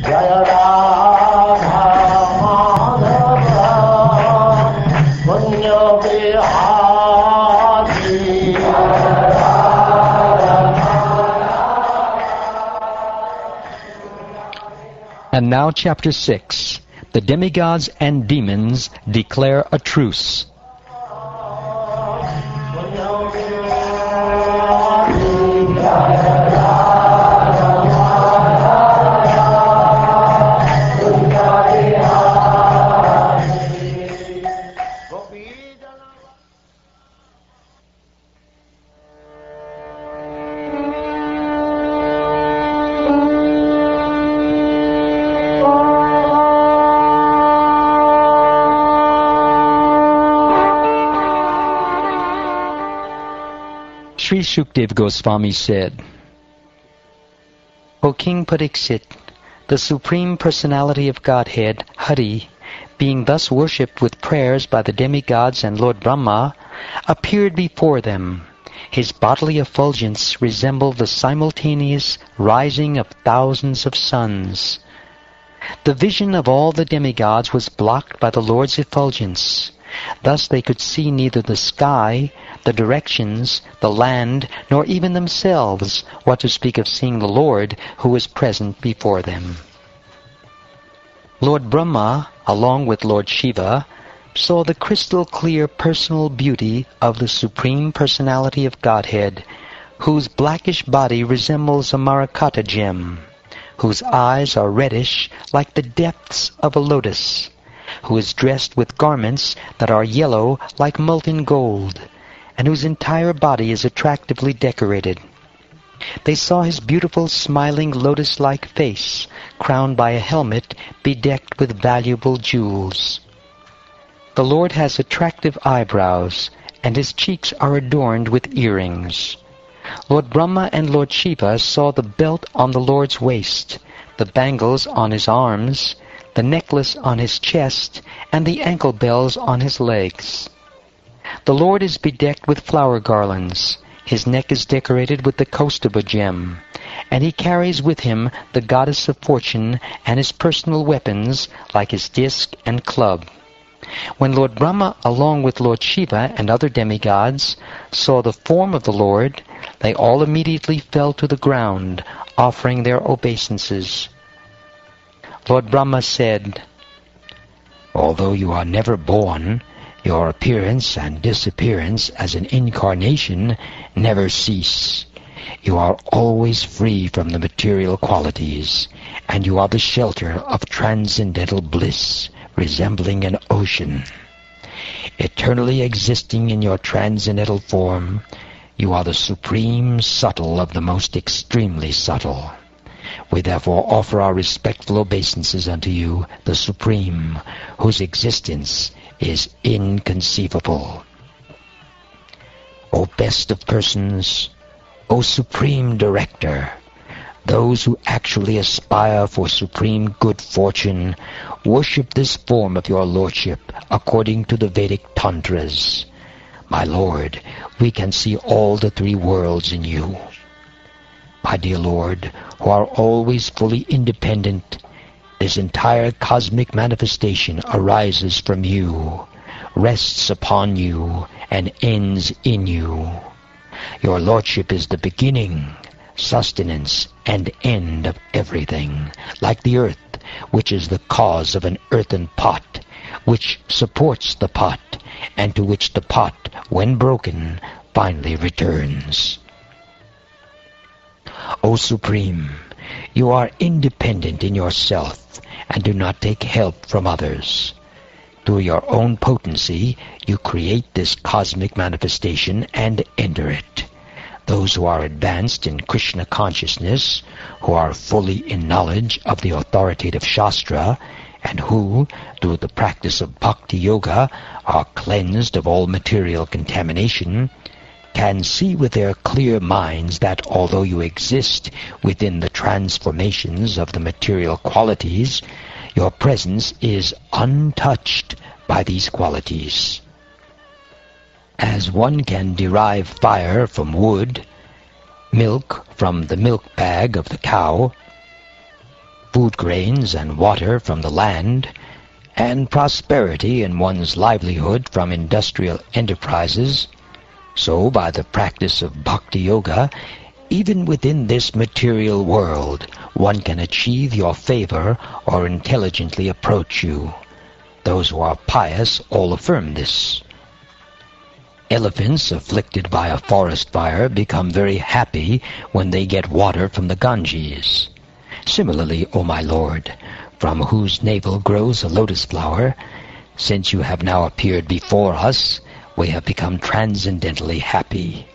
Jaya Radha Madhava Punya Vihari. And now chapter 6. The demigods and demons declare a truce. Sri Shukdev Goswami said, O King Pariksit, the Supreme Personality of Godhead, Hari, being thus worshipped with prayers by the demigods and Lord Brahma, appeared before them. His bodily effulgence resembled the simultaneous rising of thousands of suns. The vision of all the demigods was blocked by the Lord's effulgence. Thus they could see neither the sky, the directions, the land, nor even themselves, what to speak of seeing the Lord who was present before them. Lord Brahma, along with Lord Shiva, saw the crystal-clear personal beauty of the Supreme Personality of Godhead, whose blackish body resembles a Marakata gem, whose eyes are reddish like the depths of a lotus, who is dressed with garments that are yellow like molten gold, and whose entire body is attractively decorated. They saw his beautiful, smiling, lotus-like face, crowned by a helmet bedecked with valuable jewels. The Lord has attractive eyebrows, and his cheeks are adorned with earrings. Lord Brahma and Lord Shiva saw the belt on the Lord's waist, the bangles on his arms, the necklace on his chest, and the ankle bells on his legs. The Lord is bedecked with flower garlands. His neck is decorated with the Kaustubha gem, and he carries with him the goddess of fortune and his personal weapons like his disc and club. When Lord Brahma, along with Lord Shiva and other demigods, saw the form of the Lord, they all immediately fell to the ground, offering their obeisances. Lord Brahma said, Although you are never born, your appearance and disappearance as an incarnation never cease. You are always free from the material qualities, and you are the shelter of transcendental bliss, resembling an ocean. Eternally existing in your transcendental form, you are the supreme subtle of the most extremely subtle. We therefore offer our respectful obeisances unto you, the Supreme, whose existence is inconceivable. O best of persons, O Supreme Director, those who actually aspire for supreme good fortune worship this form of your Lordship according to the Vedic Tantras. My Lord, we can see all the three worlds in you. My dear Lord, who are always fully independent, this entire cosmic manifestation arises from you, rests upon you, and ends in you. Your Lordship is the beginning, sustenance, and end of everything, like the earth, which is the cause of an earthen pot, which supports the pot, and to which the pot, when broken, finally returns. O Supreme, you are independent in yourself, and do not take help from others. Through your own potency, you create this cosmic manifestation and enter it. Those who are advanced in Krishna consciousness, who are fully in knowledge of the authoritative Shastra, and who, through the practice of Bhakti Yoga, are cleansed of all material contamination, can see with their clear minds that although you exist within the transformations of the material qualities, your presence is untouched by these qualities. As one can derive fire from wood, milk from the milk bag of the cow, food grains and water from the land, and prosperity in one's livelihood from industrial enterprises, so by the practice of Bhakti Yoga, even within this material world, one can achieve your favor or intelligently approach you. Those who are pious all affirm this. Elephants afflicted by a forest fire become very happy when they get water from the Ganges. Similarly, O my Lord, from whose navel grows a lotus flower, since you have now appeared before us, we have become transcendently happy.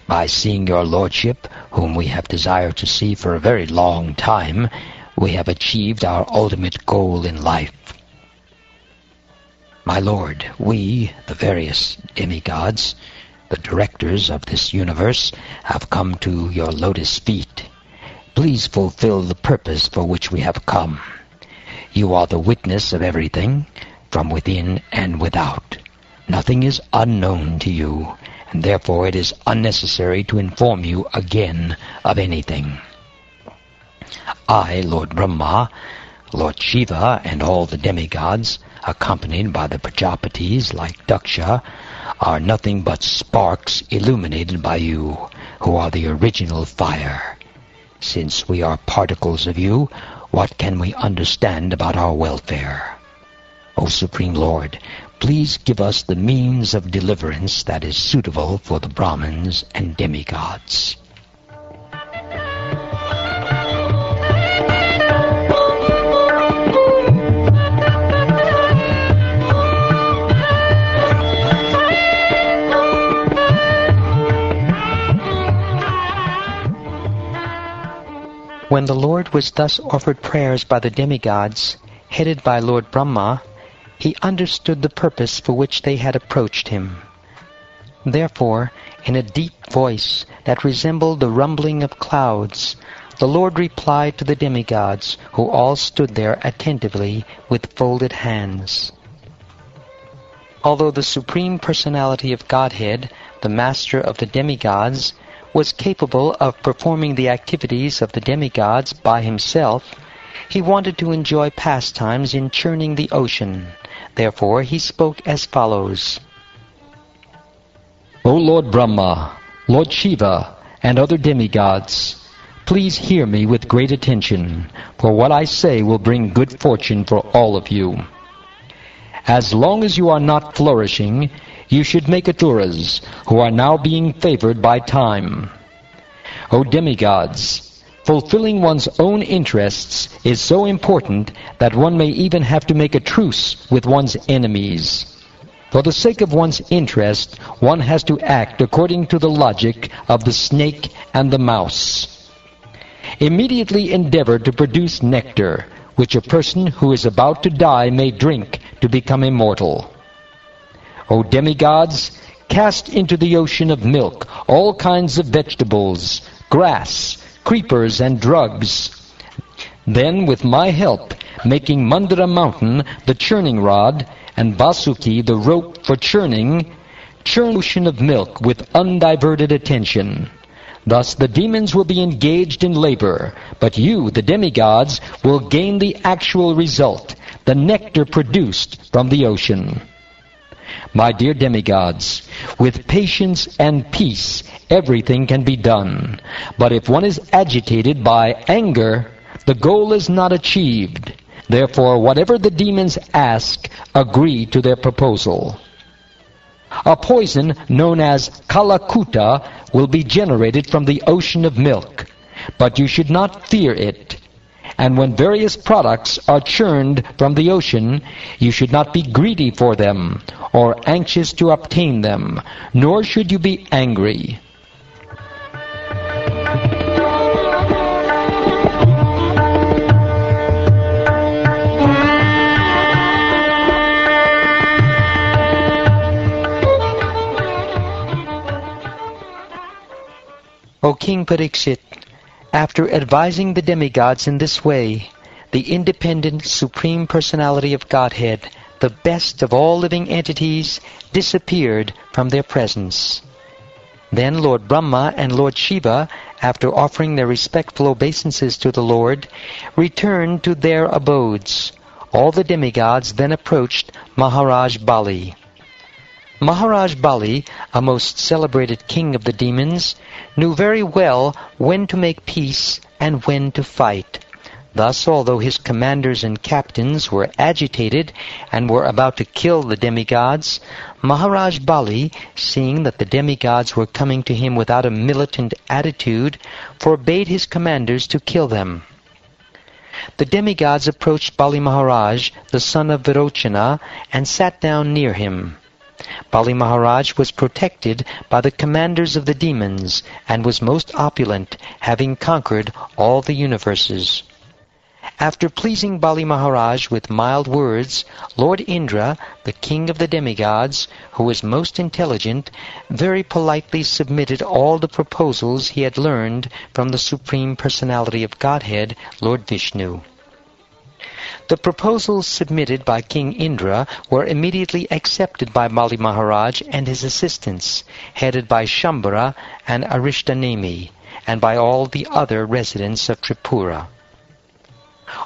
By seeing your Lordship, whom we have desired to see for a very long time, we have achieved our ultimate goal in life. My Lord, we, the various demigods, the directors of this universe, have come to your lotus feet. Please fulfill the purpose for which we have come. You are the witness of everything, from within and without. Nothing is unknown to you, and therefore it is unnecessary to inform you again of anything. I, Lord Brahma, Lord Shiva, and all the demigods, accompanied by the Prajapatis like Daksha, are nothing but sparks illuminated by you, who are the original fire. Since we are particles of you, what can we understand about our welfare? O Supreme Lord, please give us the means of deliverance that is suitable for the Brahmins and demigods. When the Lord was thus offered prayers by the demigods, headed by Lord Brahma, he understood the purpose for which they had approached him. Therefore, in a deep voice that resembled the rumbling of clouds, the Lord replied to the demigods, who all stood there attentively with folded hands. Although the Supreme Personality of Godhead, the Master of the demigods, was capable of performing the activities of the demigods by himself, he wanted to enjoy pastimes in churning the ocean. Therefore he spoke as follows. O Lord Brahma, Lord Shiva, and other demigods, please hear me with great attention, for what I say will bring good fortune for all of you. As long as you are not flourishing, you should make aturas, who are now being favored by time. O demigods, fulfilling one's own interests is so important that one may even have to make a truce with one's enemies. For the sake of one's interest, one has to act according to the logic of the snake and the mouse. Immediately endeavor to produce nectar, which a person who is about to die may drink to become immortal. O demigods, cast into the ocean of milk all kinds of vegetables, grass, creepers, and drugs. Then, with my help, making Mandara mountain the churning rod, and Vasuki the rope for churning, churn the ocean of milk with undiverted attention. Thus the demons will be engaged in labor, but you, the demigods, will gain the actual result, the nectar produced from the ocean. My dear demigods, with patience and peace, everything can be done. But if one is agitated by anger, the goal is not achieved. Therefore, whatever the demons ask, agree to their proposal. A poison known as Kalakuta will be generated from the ocean of milk, but you should not fear it. And when various products are churned from the ocean, you should not be greedy for them, or anxious to obtain them, nor should you be angry. O King Parikshit, after advising the demigods in this way, the independent Supreme Personality of Godhead, the best of all living entities, disappeared from their presence. Then Lord Brahma and Lord Shiva, after offering their respectful obeisances to the Lord, returned to their abodes. All the demigods then approached Maharaj Bali. Maharaj Bali, a most celebrated king of the demons, knew very well when to make peace and when to fight. Thus, although his commanders and captains were agitated and were about to kill the demigods, Maharaj Bali, seeing that the demigods were coming to him without a militant attitude, forbade his commanders to kill them. The demigods approached Bali Maharaj, the son of Virochana, and sat down near him. Bali Maharaj was protected by the commanders of the demons, and was most opulent, having conquered all the universes. After pleasing Bali Maharaj with mild words, Lord Indra, the king of the demigods, who was most intelligent, very politely submitted all the proposals he had learned from the Supreme Personality of Godhead, Lord Vishnu. The proposals submitted by King Indra were immediately accepted by Bali Maharaj and his assistants, headed by Shambhara and Arishtanemi, and by all the other residents of Tripura.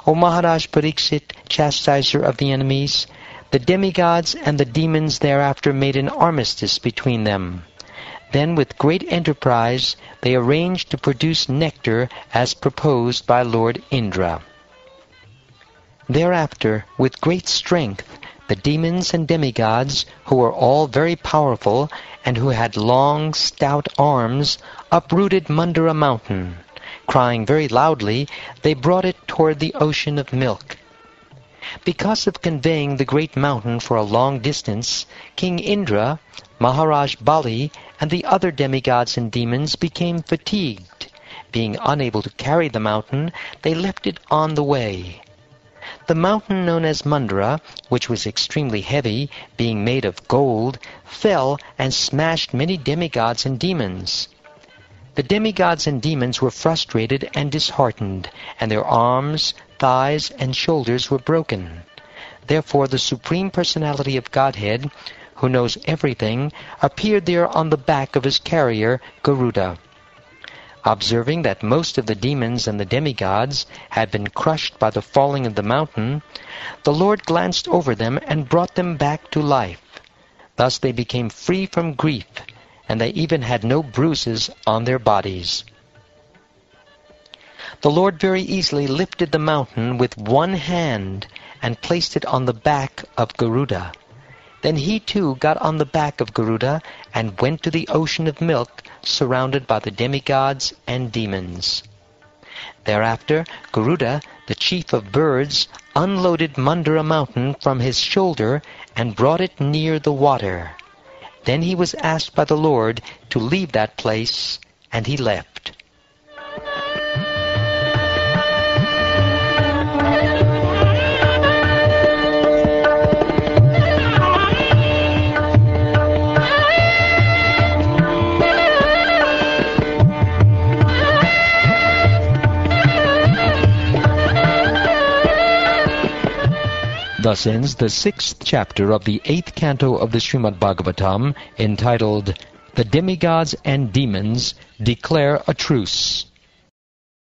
O Maharaj Pariksit, chastiser of the enemies, the demigods and the demons thereafter made an armistice between them. Then with great enterprise they arranged to produce nectar as proposed by Lord Indra. Thereafter, with great strength, the demons and demigods, who were all very powerful and who had long, stout arms, uprooted Mandara mountain. Crying very loudly, they brought it toward the ocean of milk. Because of conveying the great mountain for a long distance, King Indra, Maharaj Bali, and the other demigods and demons became fatigued. Being unable to carry the mountain, they left it on the way. The mountain known as Mandara, which was extremely heavy, being made of gold, fell and smashed many demigods and demons. The demigods and demons were frustrated and disheartened, and their arms, thighs, and shoulders were broken. Therefore the Supreme Personality of Godhead, who knows everything, appeared there on the back of his carrier, Garuda. Observing that most of the demons and the demigods had been crushed by the falling of the mountain, the Lord glanced over them and brought them back to life. Thus they became free from grief, and they even had no bruises on their bodies. The Lord very easily lifted the mountain with one hand and placed it on the back of Garuda. Then he too got on the back of Garuda and went to the ocean of milk, surrounded by the demigods and demons. Thereafter Garuda, the chief of birds, unloaded Mandara mountain from his shoulder and brought it near the water. Then he was asked by the Lord to leave that place, and he left. Thus ends the 6th chapter of the 8th canto of the Srimad Bhagavatam, entitled, The Demigods and Demons Declare a Truce.